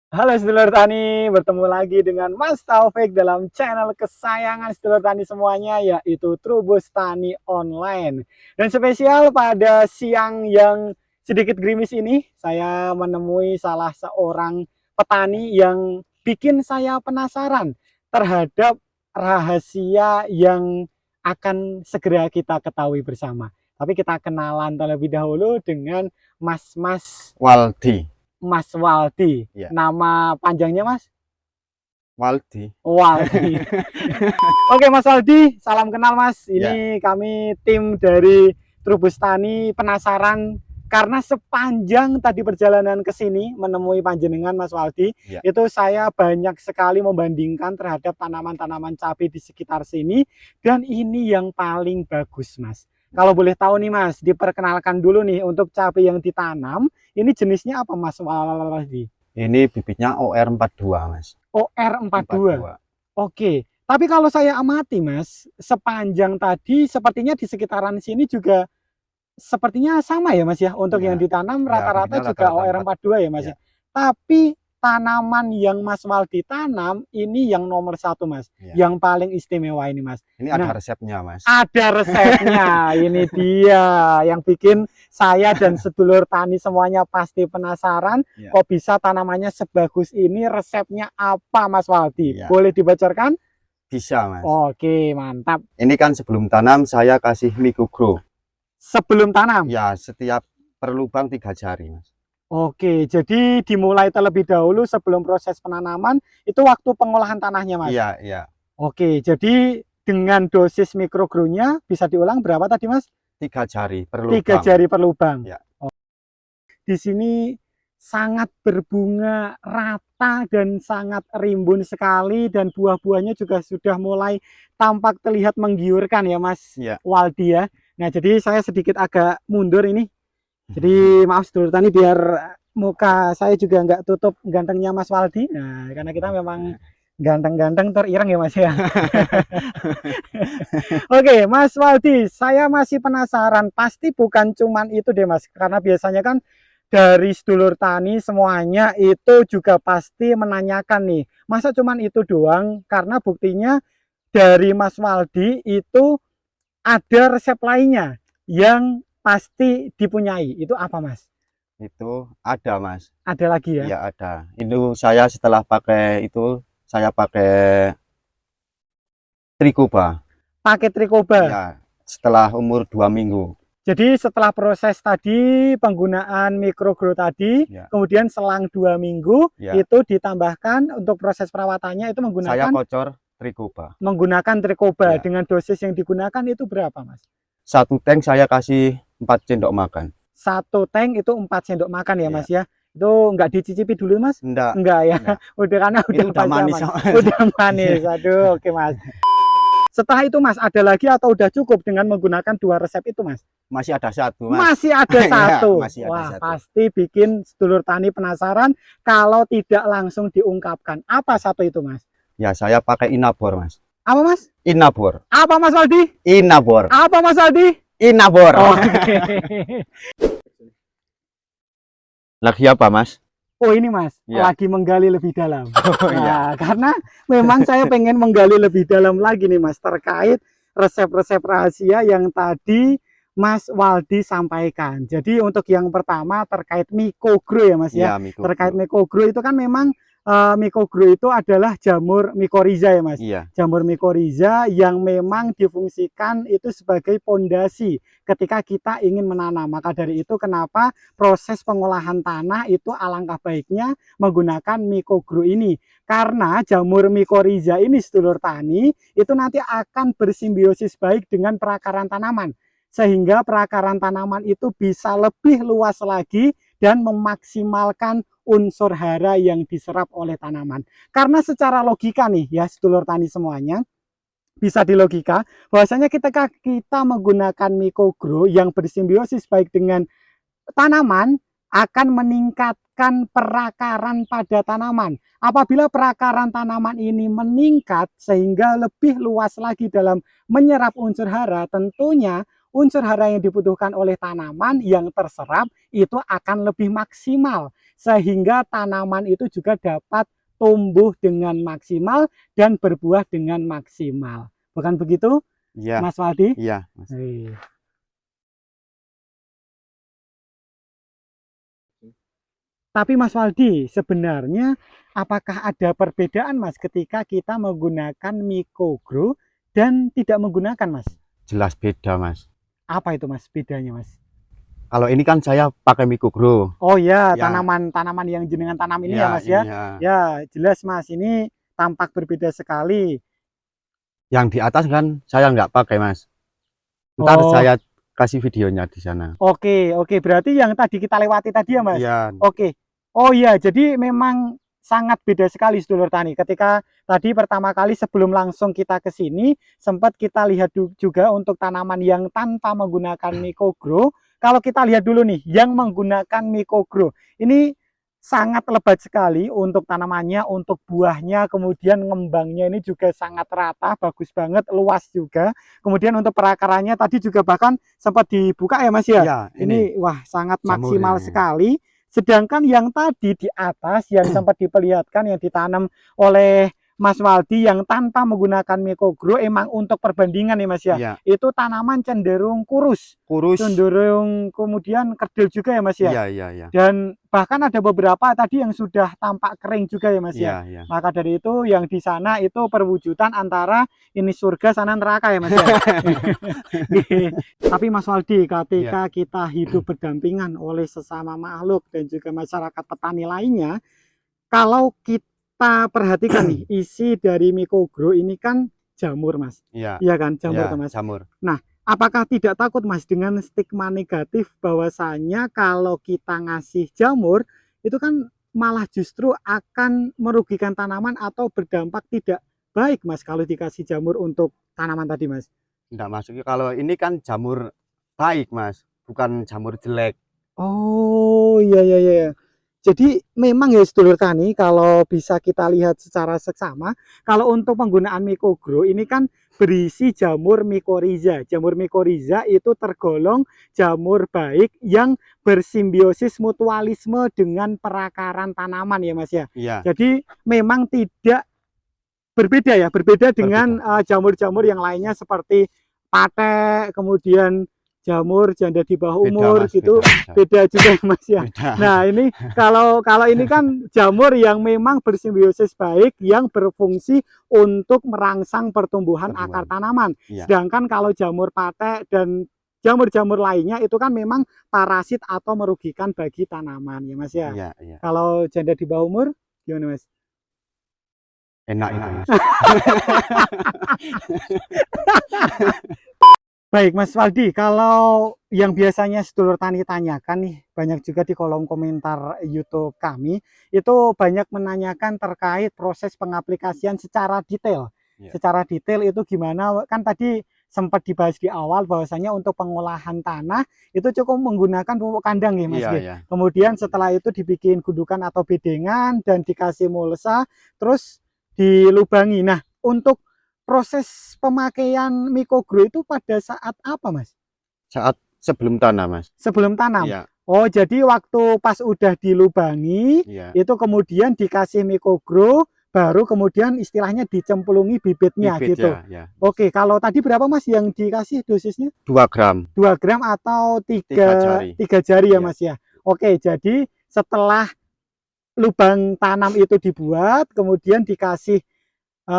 Halo sedulur tani, bertemu lagi dengan Mas Taufik dalam channel kesayangan sedulur tani semuanya, yaitu Trubus Tani Online. Dan spesial pada siang yang sedikit gerimis ini, saya menemui salah seorang petani yang bikin saya penasaran terhadap rahasia yang akan segera kita ketahui bersama. Tapi kita kenalan terlebih dahulu dengan Mas Waldi. Mas Waldi. Ya, Nama panjangnya Mas? Waldi. Waldi. Oke Mas Waldi, salam kenal Mas. Ya, Ini kami tim dari Trubus Tani penasaran karena sepanjang tadi perjalanan ke sini menemui panjenengan Mas Waldi, ya. itu saya banyak sekali membandingkan terhadap tanaman-tanaman cabai di sekitar sini dan ini yang paling bagus Mas. Kalau boleh tahu nih Mas, diperkenalkan dulu nih untuk cabai yang ditanam, ini jenisnya apa Mas Waldi? Ini bibitnya OR42, Mas. OR42. 42. Oke. Tapi kalau saya amati Mas, sepanjang tadi sepertinya di sekitaran sini juga sepertinya sama ya Mas ya, untuk yang Ya, ditanam ya, rata-rata bibitnya juga rata-rata 4. OR42 ya Mas Ya, ya. Tapi tanaman yang Mas Waldi tanam ini yang nomor satu Mas, ya. yang paling istimewa ini Mas. Ini Nah, ada resepnya, Mas. ada resepnya, ini dia yang bikin saya dan sedulur tani semuanya pasti penasaran, Ya. kok bisa tanamannya sebagus ini, resepnya apa Mas Waldi? Ya. Boleh dibocorkan? Bisa, Mas. Oke, mantap. Ini kan sebelum tanam saya kasih mikrogrow. Sebelum tanam? Ya, setiap per lubang 3 jari, Mas. Oke, jadi dimulai terlebih dahulu sebelum proses penanaman, itu waktu pengolahan tanahnya Mas? Iya, iya. Oke, jadi dengan dosis mikrogrownya bisa diulang berapa tadi Mas? 3 jari per lubang. 3 jari per lubang. Ya. Di sini sangat berbunga rata dan sangat rimbun sekali dan buah-buahnya juga sudah mulai tampak terlihat menggiurkan ya Mas Ya. Waldi ya. Nah jadi saya sedikit agak mundur ini. Jadi maaf sedulur tani biar muka saya juga nggak tutup gantengnya Mas Waldi. Nah karena kita memang ganteng-ganteng terireng ya Mas ya. Oke Mas Waldi, saya masih penasaran. Pasti bukan cuman itu deh Mas. Karena biasanya kan dari sedulur tani semuanya itu juga pasti menanyakan nih, masa cuman itu doang? Karena buktinya dari Mas Waldi itu ada resep lainnya yang pasti dipunyai. Itu apa Mas? Itu ada, Mas. Ada lagi ya? Iya, ada. Itu saya setelah pakai itu, saya pakai Tricoba. Pakai Tricoba. Ya, setelah umur 2 minggu. Jadi setelah proses tadi penggunaan microgrow tadi, Ya. kemudian selang 2 minggu Ya. itu ditambahkan untuk proses perawatannya itu Saya menggunakan kocor Tricoba. Tricoba. Ya. Dengan dosis yang digunakan itu berapa Mas? 1 tank saya kasih 4 sendok makan. 1 tank itu 4 sendok makan ya Ya. Mas ya. Itu nggak dicicipi dulu Mas? Enggak ya. enggak. Udah karena udah Itu udah manis. udah manis. Aduh, oke Mas. Setelah itu Mas, ada lagi atau udah cukup dengan menggunakan 2 resep itu Mas? Masih ada 1, Mas. Masih ada 1. Masih ada Wah, 1. pasti bikin sedulur tani penasaran kalau tidak langsung diungkapkan. Apa 1 itu Mas? Ya, saya pakai Inabor, Mas. Apa Mas? Inabor. Apa Mas Waldi? Inabor. Apa Mas Waldi? Inabor. Oke. Lagi apa, Mas? Oh ini Mas, Ya. lagi menggali lebih dalam. Oh, Nah, karena memang saya pengen menggali lebih dalam lagi nih Mas, terkait resep-resep rahasia yang tadi Mas Waldi sampaikan. Jadi untuk yang pertama terkait microgrow ya Mas ya. Iya, Terkait microgrow itu kan memang microgrow itu adalah jamur mycorrhiza ya Mas. Iya. Jamur mycorrhiza yang memang difungsikan itu sebagai pondasi ketika kita ingin menanam. Maka dari itu kenapa proses pengolahan tanah itu alangkah baiknya menggunakan microgrow ini. Karena jamur mycorrhiza ini sedulur tani itu nanti akan bersimbiosis baik dengan perakaran tanaman. Sehingga perakaran tanaman itu bisa lebih luas lagi dan memaksimalkan unsur hara yang diserap oleh tanaman. Karena secara logika nih ya sedulur tani semuanya, bisa dilogika bahwasanya ketika kita menggunakan microgrow yang bersimbiosis baik dengan tanaman akan meningkatkan perakaran pada tanaman. Apabila perakaran tanaman ini meningkat sehingga lebih luas lagi dalam menyerap unsur hara, tentunya unsur hara yang dibutuhkan oleh tanaman yang terserap itu akan lebih maksimal, sehingga tanaman itu juga dapat tumbuh dengan maksimal dan berbuah dengan maksimal. Bukan begitu, Iya, Mas Waldi? iya, Mas. Tapi Mas Waldi, sebenarnya apakah ada perbedaan Mas ketika kita menggunakan mikrogrow dan tidak menggunakan Mas? Jelas beda, Mas. Apa itu Mas bedanya Mas? Kalau ini kan saya pakai mikrogrow. Oh ya, Ya, tanaman-tanaman yang jenengan tanam ini ya, ya Mas ini ya. ya. Ya, jelas Mas, ini tampak berbeda sekali. Yang di atas kan saya nggak pakai, Mas. Ntar Oh, saya kasih videonya di sana. oke, berarti yang tadi kita lewati tadi ya Mas. Iya, Oke. Oh iya, jadi memang sangat beda sekali sedulur tani. Ketika tadi pertama kali sebelum langsung kita ke sini, sempat kita lihat juga untuk tanaman yang tanpa menggunakan mikrogrow. Kalau kita lihat dulu nih, yang menggunakan mikrogrow, ini sangat lebat sekali untuk tanamannya, untuk buahnya, kemudian ngembangnya ini juga sangat rata, bagus banget, luas juga. Kemudian untuk perakarannya tadi juga bahkan sempat dibuka ya Mas ya. iya, Ini wah sangat jamur maksimal ini. sekali. Sedangkan yang tadi di atas yang sempat diperlihatkan yang ditanam oleh Mas Waldi yang tanpa menggunakan mikrogrow, emang untuk perbandingan nih Mas ya, Iya, itu tanaman cenderung kurus, kurus. cenderung kemudian kerdil juga ya Mas ya. Iya, iya, iya. Dan bahkan ada beberapa tadi yang sudah tampak kering juga ya Mas ya. Iya, iya. Maka dari itu yang di sana itu perwujudan antara ini surga sana neraka ya Mas ya. Tapi Mas Waldi, ketika kita hidup berdampingan oleh sesama makhluk dan juga masyarakat petani lainnya, kalau kita perhatikan nih isi dari mikrogrow ini kan jamur Mas. Iya, Iya kan, jamur iya, kan Mas. jamur. Nah, apakah tidak takut Mas dengan stigma negatif bahwasanya kalau kita ngasih jamur itu kan malah justru akan merugikan tanaman atau berdampak tidak baik Mas kalau dikasih jamur untuk tanaman tadi Mas? Enggak masuk. Kalau ini kan jamur baik, Mas, bukan jamur jelek. Oh iya. Jadi memang ya sedulur tani, kalau bisa kita lihat secara seksama, kalau untuk penggunaan mikrogrow ini kan berisi jamur mikoriza. Jamur mikoriza itu tergolong jamur baik yang bersimbiosis mutualisme dengan perakaran tanaman ya Mas ya. Iya, Jadi memang tidak berbeda dengan jamur-jamur yang lainnya seperti pate, kemudian jamur janda di bawah beda, umur Mas, gitu, beda. beda juga ya Mas ya. Beda. Nah ini kalau ini kan jamur yang memang bersimbiosis baik yang berfungsi untuk merangsang pertumbuhan akar tanaman. Iya. Sedangkan kalau jamur pate dan jamur-jamur lainnya itu kan memang parasit atau merugikan bagi tanaman ya Mas ya. Iya, iya. Kalau janda di bawah umur gimana Mas? Enak itu, Mas. Baik Mas Waldi, kalau yang biasanya sedulur tani tanyakan nih, banyak juga di kolom komentar YouTube kami, itu banyak menanyakan terkait proses pengaplikasian secara detail. Iya. Secara detail itu gimana, kan tadi sempat dibahas di awal bahwasanya untuk pengolahan tanah itu cukup menggunakan pupuk kandang ya Mas. Iya, Ge. iya. Kemudian setelah itu dibikin gundukan atau bedengan dan dikasih mulsa, terus dilubangi. Nah, untuk proses pemakaian mikrogrow itu pada saat apa Mas? Saat sebelum tanam, Mas. Sebelum tanam? Iya, Oh jadi waktu pas udah dilubangi iya. itu kemudian dikasih mikrogrow, baru kemudian istilahnya dicemplungi bibitnya Bibit gitu. ya, ya. Oke, kalau tadi berapa Mas yang dikasih dosisnya? 2 gram. 2 gram atau 3 jari. jari ya Iya. Mas ya. Oke, jadi setelah lubang tanam itu dibuat, kemudian dikasih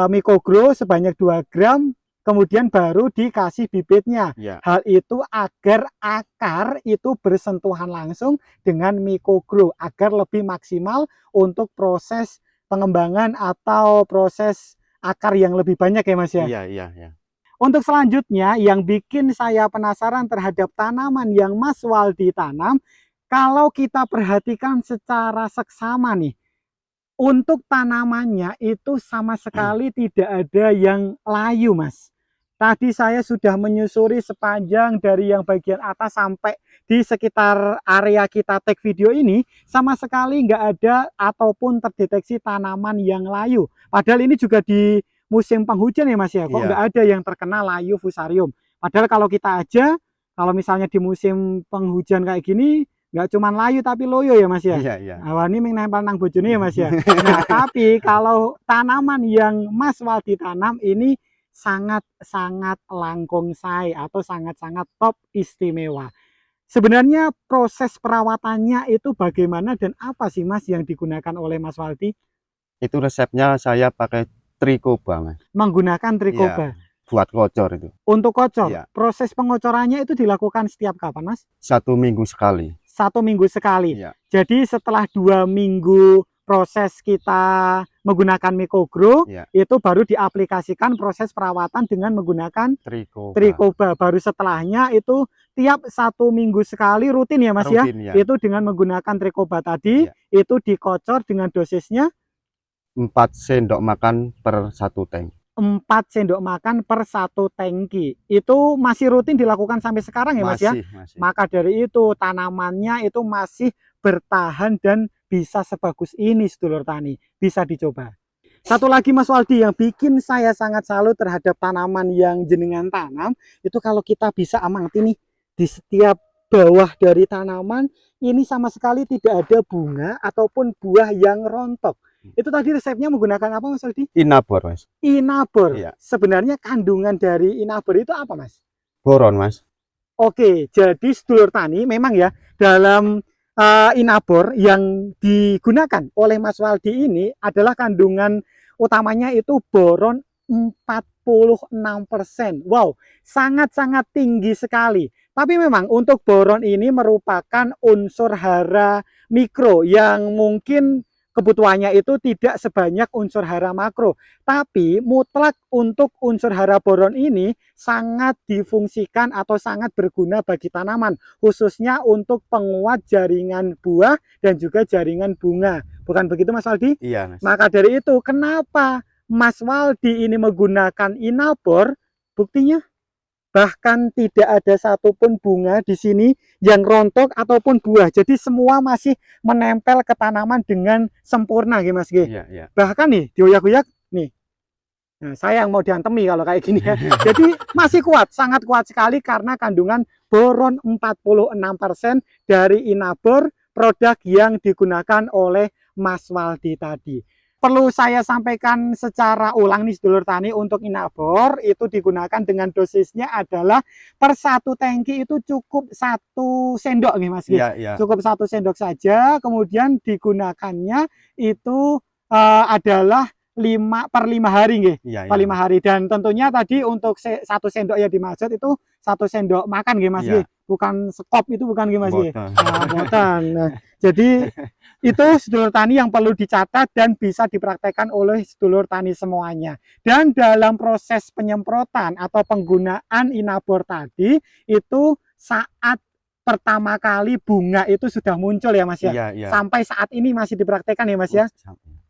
mikrogrow sebanyak 2 gram, kemudian baru dikasih bibitnya. Iya. Hal itu agar akar itu bersentuhan langsung dengan mikrogrow, agar lebih maksimal untuk proses pengembangan atau proses akar yang lebih banyak ya Mas ya. Iya, iya, iya. Untuk selanjutnya yang bikin saya penasaran terhadap tanaman yang Mas Waldi tanam, kalau kita perhatikan secara seksama nih, untuk tanamannya itu sama sekali tidak ada yang layu Mas. Tadi saya sudah menyusuri sepanjang dari yang bagian atas sampai di sekitar area kita take video ini, sama sekali nggak ada ataupun terdeteksi tanaman yang layu. Padahal ini juga di musim penghujan ya Mas ya, kok Iya. nggak ada yang terkena layu fusarium. Padahal kalau kita aja, Kalau misalnya di musim penghujan kayak gini, nggak cuman layu tapi loyo ya Mas ya. Iya, iya. Awani ming nempel nang bojone ya Mas ya. Nah, tapi kalau tanaman yang Mas Waldi tanam ini sangat-sangat langkung sae atau sangat-sangat top istimewa. Sebenarnya proses perawatannya itu bagaimana dan apa sih Mas yang digunakan oleh Mas Waldi? Itu resepnya saya pakai tricoba, Mas. Menggunakan Iya, tricoba. buat kocor itu. Untuk kocor, Iya. proses pengocorannya itu dilakukan setiap kapan Mas? 1 minggu sekali. 1 minggu sekali. Iya. Jadi setelah 2 minggu proses kita menggunakan Mikrogrow, Iya. itu baru diaplikasikan proses perawatan dengan menggunakan Tricoba. tricoba. Baru setelahnya itu tiap 1 minggu sekali rutin ya Mas ya. Rutin, ya. Itu dengan menggunakan tricoba tadi, Iya. itu dikocor dengan dosisnya 4 sendok makan per 1 tank. 4 sendok makan per 1 tangki. Itu masih rutin dilakukan sampai sekarang ya Mas ya? Masih. Maka dari itu tanamannya itu masih bertahan dan bisa sebagus ini sedulur tani. Bisa dicoba. Satu lagi Mas Waldi yang bikin saya sangat salut terhadap tanaman yang jenengan tanam, itu kalau kita bisa amati nih di setiap bawah dari tanaman ini sama sekali tidak ada bunga ataupun buah yang rontok. Itu tadi resepnya menggunakan apa Mas Waldi? Inabor, Mas. Inabor. Iya. Sebenarnya kandungan dari inabor itu apa Mas? Boron, Mas. Oke, jadi sedulur tani memang ya dalam inabor yang digunakan oleh Mas Waldi ini adalah kandungan utamanya itu boron 46%. Wow, sangat-sangat tinggi sekali. Tapi memang untuk boron ini merupakan unsur hara mikro yang mungkin kebutuhannya itu tidak sebanyak unsur hara makro. Tapi mutlak untuk unsur hara boron ini sangat difungsikan atau sangat berguna bagi tanaman. Khususnya untuk penguat jaringan buah dan juga jaringan bunga. Bukan begitu Mas Waldi? Iya, Mas. Maka dari itu kenapa Mas Waldi ini menggunakan inabor? Buktinya bahkan tidak ada satupun bunga di sini yang rontok ataupun buah. Jadi semua masih menempel ke tanaman dengan sempurna gitu Mas. Iya. Bahkan nih dioyak-oyak nih. Nah, saya yang mau diantemi kalau kayak gini ya. Jadi masih kuat, sangat kuat sekali karena kandungan boron 46% dari inabor, produk yang digunakan oleh Mas Waldi tadi. Perlu saya sampaikan secara ulang nih sedulur tani, untuk inabor itu digunakan dengan dosisnya adalah per 1 tangki itu cukup 1 sendok nih Mas. Iya. Cukup 1 sendok saja, kemudian digunakannya itu adalah 5 per 5 hari nggih. Iya. Per 5 hari, dan tentunya tadi untuk 1 sendok ya dimaksud itu 1 sendok makan nggih Mas. Iya. Bukan sekop, itu bukan nggih Mas. Boten. Boten. Nah, jadi itu sedulur tani yang perlu dicatat dan bisa dipraktekkan oleh sedulur tani semuanya. Dan dalam proses penyemprotan atau penggunaan inabor tadi itu saat pertama kali bunga itu sudah muncul ya Mas ya. Iya. Sampai saat ini masih dipraktekkan ya Mas ya.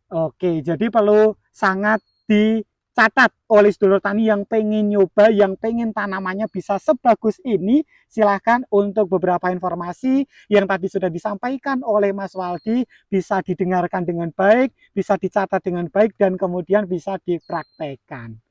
Oke, jadi perlu sangat dicatat oleh sedulur tani yang pengen nyoba, yang pengen tanamannya bisa sebagus ini. Silahkan untuk beberapa informasi yang tadi sudah disampaikan oleh Mas Waldi bisa didengarkan dengan baik, bisa dicatat dengan baik, dan kemudian bisa dipraktekkan.